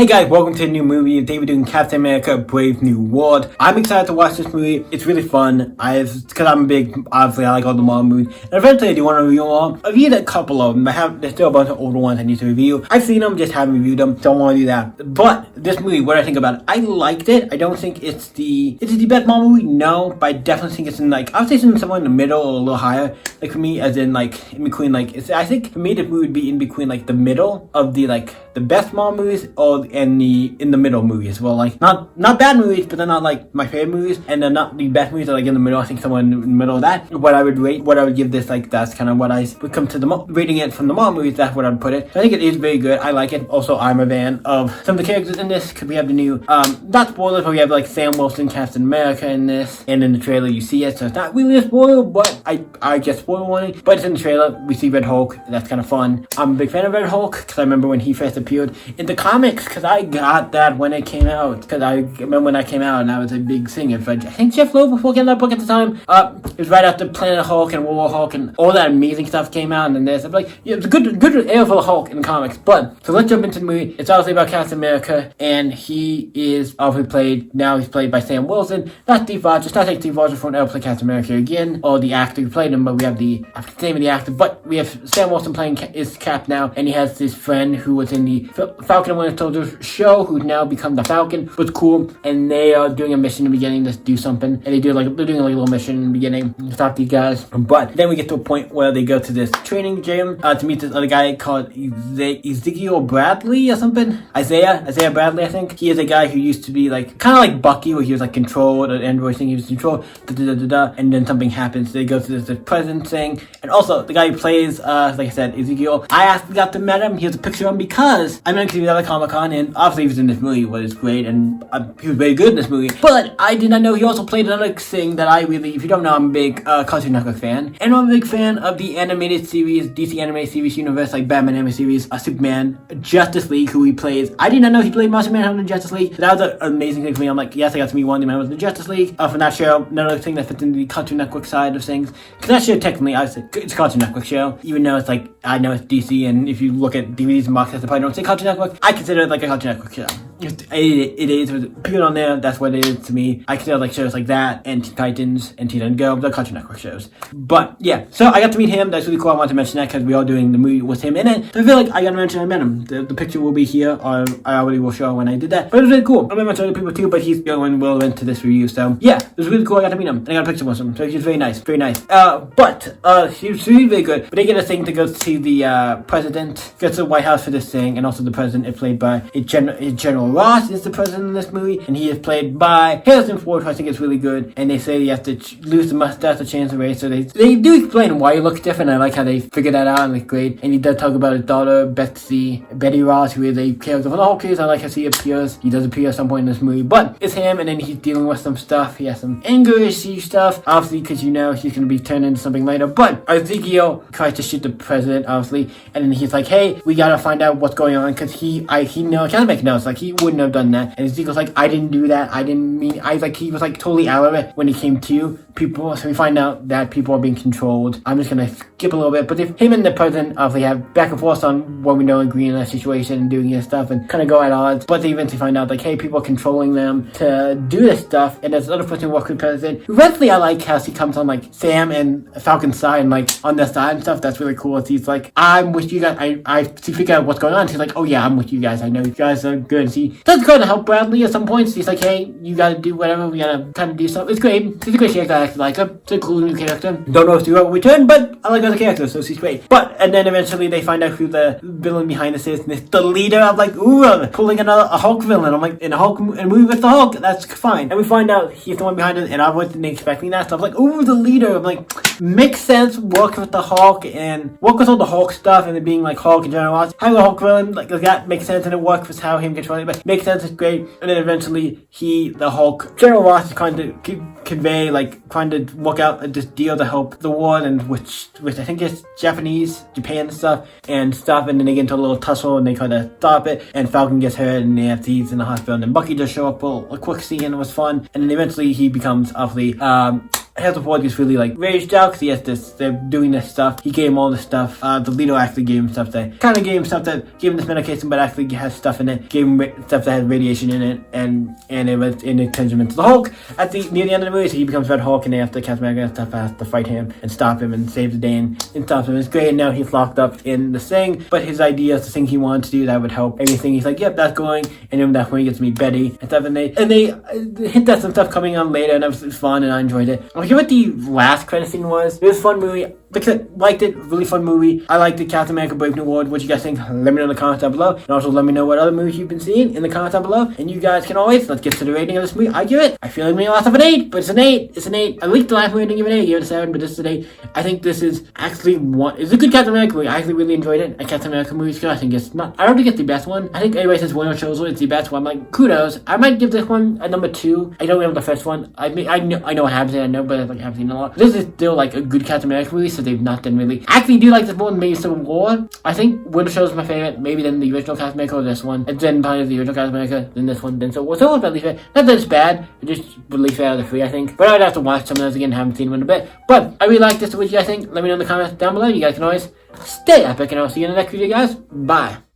Hey guys, welcome to a new movie. Today we're doing Captain America: Brave New World. I'm excited to watch this movie. It's really fun. Because I'm a big, obviously I like all the Marvel movies. And eventually I do want to review them all. I've reviewed a couple of them. There's still a bunch of older ones I need to review. I've seen them, just haven't reviewed them. Don't want to do that. But this movie, what I think about it, I liked it. I don't think it's the best Marvel movie, no. But I definitely think it's in I would say it's in somewhere in the middle or a little higher. Like for me, as in in between I think for me the movie would be in between the middle of the best Marvel movies and in the middle movies. Well, not bad movies, but they're not my favorite movies, and they're not the best movies. They're in the middle. I think somewhere in the middle of that. What I would rate, what I would give this, that's kind of what I would come to rating it from the Marvel movies. That's what I'd put it. So I think it is very good. I like it. Also, I'm a fan of some of the characters in this. Cause we have the new, not spoilers, but we have Sam Wilson, Captain America in this, and in the trailer you see it. So it's not really a spoiler, but I guess spoiler warning. But it's in the trailer. We see Red Hulk. That's kind of fun. I'm a big fan of Red Hulk because I remember when he first appeared in the comics. Because I got that when it came out. Because I remember when that came out and I was a big singer. I think Jeff Loeb was working on that book at the time. It was right after Planet Hulk and World War Hulk and all that amazing stuff came out. And then there's it was a good era for the Hulk in the comics. But so let's jump into the movie. It's obviously about Captain America, and he is obviously he's played by Sam Wilson. Not Steve Rogers. Not Steve Rogers won't ever play Captain America again, or the actor who played him. But we have the name of the actor. But we have Sam Wilson playing is Cap now, and he has this friend who was in the Falcon and Winter Soldier show, who's now become the Falcon. Was cool, and they are doing a mission in the beginning to do something, and they're doing a little mission in the beginning to stop these guys. But then we get to a point where they go to this training gym to meet this other guy called Ezekiel Bradley or something. Isaiah Bradley, I think. He is a guy who used to be kind of like Bucky, where he was controlled, an android thing he was controlled, and then something happens. They go to this president thing, and also the guy who plays, like I said, Ezekiel. I got to meet him. Here's a picture of him because I met him at a Comic-Con, and obviously he was in this movie, was great, and he was very good in this movie. But I did not know he also played another thing that I really, if you don't know, I'm a big Cartoon Network fan, and I'm a big fan of the animated series, DC animated series universe, like Batman animated series, Superman, Justice League, who he plays. I did not know he played Martian Manhunter in Justice League. So that was an amazing thing for me. I'm yes, I got to meet one of the members of the Justice League from that show. Another thing that fits into the Cartoon Network side of things, because that show technically, I say it's a Cartoon Network show, even though it's I know it's DC, and if you look at DVDs and box sets, they probably don't say Cartoon Network. I consider it a Cartoon Network show. It is. It appeared on there. That's what it is to me. I consider shows like that and Teen Titans and Teen and Go, the Cartoon Network shows. But yeah, so I got to meet him. That's really cool. I wanted to mention that because we are doing the movie with him in it. So I feel I got to mention I met him. The picture will be here. I already will show when I did that. But it was really cool. I met other people too, but he's the only one relevant to this review. So yeah, it was really cool. I got to meet him and I got a picture with him. So he was very nice. Very nice. But he was really, really good. But they get a thing to go see the president. Go to the White House for this thing, and also the president is played by General Ross is the president in this movie, and he is played by Harrison Ford, who I think is really good. And they say you have to lose the mustache to change the race. So they do explain why he looks different. I like how they figure that out, and it's great. And he does talk about his daughter, Betty Ross, who is a character for the Hulk series. I like how he appears. He does appear at some point in this movie, but it's him, and then he's dealing with some stuff. He has some anger issue stuff, obviously, because he's going to be turned into something later. But Ezekiel tries to shoot the president, obviously, and then he's hey, we gotta find out what's going on, because he can't make notes. He wouldn't have done that. And Ezekiel's I didn't do that. I didn't mean. He was totally out of it when he came to people. So we find out that people are being controlled. I'm just gonna skip a little bit, but if him and the president obviously have back and forth on what we know, agree in that situation and doing his stuff and kind of go at odds. But they eventually find out hey, people are controlling them to do this stuff. And there's another person who works with the president. Eventually, I like how he comes on Sam and Falcon's side and on their side and stuff. That's really cool. He's I'm with you guys. I figure out what's going on. She's oh yeah, I'm with you guys. I know you guys are good. And he does kind of help Bradley at some points. He's hey, you gotta do whatever. We gotta kind of do something. It's great. It's a great character. I actually like him. It's a cool new character. Don't know if he will return, but I like other characters, so she's great. And then eventually they find out who the villain behind this is, and it's the leader of pulling a Hulk villain. I'm in a movie with the Hulk, that's fine. And we find out he's the one behind it, and I wasn't expecting that. So I'm the leader. I'm makes sense. Work with the Hulk and work with all the Hulk stuff, and it being Hulk and General Ross. Having a Hulk villain that makes sense, and it works with how him controlling it. But makes sense. It's great. And then eventually the Hulk, General Ross is trying to convey, trying to work out this deal to help the war, and which I think is Japan stuff, and then they get into a little tussle, and they try to stop it, and Falcon gets hurt, and he's in the hospital, and then Bucky just show up a quick scene, and it was fun, and then eventually he becomes obviously Harrison Ford gets really like raged out because he has this, they're doing this stuff. He gave him all this stuff. The Leto actually gave him stuff that kind of gave him stuff that gave him this medication, but actually has stuff in it. Gave him stuff that had radiation in it, and it was in it turns him into the Hulk. Near the end of the movie, so he becomes Red Hulk, and they have to Captain America and stuff has to fight him and stop him and save the day and stop him. It's great. And now he's locked up in the thing, but his idea is the thing he wanted to do that would help everything. He's like, yep, that's going, and then that's when he gets to meet Betty and stuff. And they hint at some stuff coming on later, and it was fun, and I enjoyed it. I forget what the last credit scene was. It was a fun movie. Because I liked it, really fun movie. I liked the Captain America Brave New World. What you guys think? Let me know in the comments down below. And also let me know what other movies you've been seeing in the comments down below. And you guys can always, let's get to the rating of this movie. I give it, I feel like we lost of an 8, but it's an 8. It's an 8. I leaked the last movie, I didn't give it an 8. I gave it a 7, but this is an 8. I think this is actually it's a good Captain America movie. I actually really enjoyed it. A Captain America movie is good. I think it's not, I don't think it's the best one. I think everybody says Winter Soldier it's the best one. Like, kudos. I might give this one a number 2. I don't remember the first one. I know what happens in it, I know, but I haven't seen it a lot. This is still like a good Captain America movie, so they've not done really. I actually do like this more than maybe Civil War. I think Winter Soldier is my favorite, maybe then the original Captain America or this one. And then probably the original Captain America, then this one, then Civil War. Civil War's my least favorite. Not that it's bad, it's just the least favorite of the 3, I think. But I would have to watch some of those again, haven't seen them in a bit. But I really like this. What do you guys think? Let me know in the comments down below. You guys can always stay epic, and I'll see you in the next video, guys. Bye.